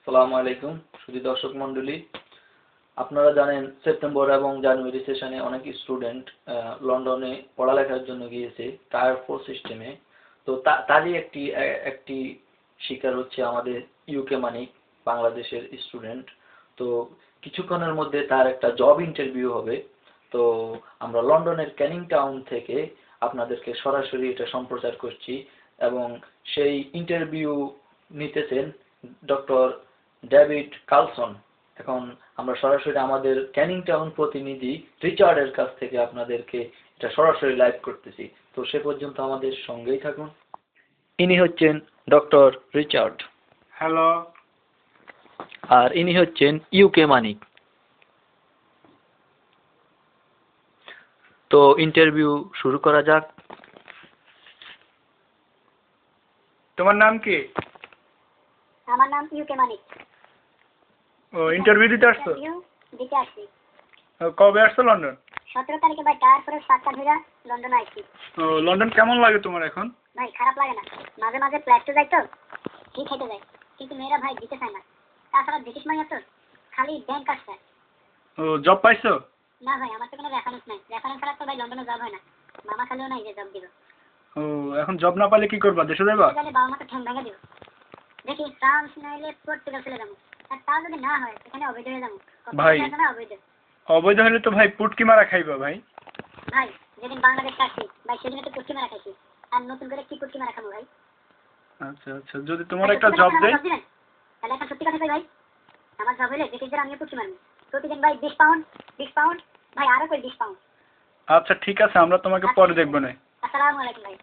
সালামু আলাইকুম সুধী দর্শক মণ্ডলী। আপনারা জানেন সেপ্টেম্বর এবং জানুয়ারি সেশনে অনেক স্টুডেন্ট লন্ডনে পড়ালেখার জন্য গিয়েছে টায়ার 4 সিস্টেমে। তো তারই একটি শিকার হচ্ছে আমাদের ইউকে মানিক, বাংলাদেশের স্টুডেন্ট। তো কিছুক্ষণের মধ্যে তার একটা জব ইন্টারভিউ হবে। তো আমরা লন্ডনের ক্যানিং টাউন থেকে আপনাদেরকে সরাসরি এটা সম্প্রচার করছি এবং সেই ইন্টারভিউ নিতেছেন ডক্টর ডেভিড কার্লসন। এখন আমরা সরাসরি আমাদের ক্যানিং টাউন প্রতিনিধি রিচার্ডের কাছ থেকে আপনাদেরকে এটা সরাসরি লাইভ করতেছি। তো সে পর্যন্ত আমাদের সঙ্গেই থাকুন। ইনি হচ্ছেন ডক্টর রিচার্ড। হ্যালো। আর ইনি হচ্ছেন ইউকে মানিক। তো ইন্টারভিউ শুরু করা যাক। তোমার নাম কি? আমার নাম ইউকে মানিক। ও, ইন্টারভিউ দিতে আসছো? দিতে আসছি। কবে আসছো লন্ডন? 17 তারিখে ভাই টায়ার পরে 7টা ধরে লন্ডনে আসছি। ও, লন্ডন কেমন লাগে তোমার এখন? ভাই খারাপ লাগে না, মাঝে মাঝে ফ্ল্যাটে যাই তো ঠিক হেঁটে যায়, কিন্তু মেয়েরা ভাই দিতে চায় না। তাছাড়া ব্রিটিশ মাইয়া তো খালি ব্যাংক আসছে। ও, জব পাইছো? না ভাই, আমার তো কোনো রেফারেন্স নাই, রেফারেন্স ছাড়া তো ভাই লন্ডনে জব হয় না। মামা খালিও নাই যে জব দিব। ও, এখন জব না পাইলে কি করবা, দেশে যাবা? তাহলে বাবা মা তো ঠ্যাং ভেঙে দিব। দেখি ফ্রান্স নাইলে পর্তুগাল চলে যাবো, আর তা যদি না হয় এখানে অবৈধ হয়ে যাবো। ভাই অবৈধ অবৈধ হলে তো ভাই পুটকি মারা খাইবা ভাই। ভাই যেদিন বাংলাদেশ আসছি ভাই সেদিন তো পুটকি মারা খাইছি, আর নতুন করে কি পুটকি মারা খাবো ভাই? আচ্ছা আচ্ছা, যদি তোমার একটা জব দেয় তাহলে এখন সত্যি কথা ভাই, আমার জব হলে ব্রিটিশদের আমিও পুটকি মারবো প্রতিদিন ভাই 20 পাউন্ড 20 পাউন্ড ভাই, আরো করে 20 পাউন্ড। আচ্ছা ঠিক আছে, আমরা তোমাকে পরে দেখবো না। আসসালামু আলাইকুম ভাই।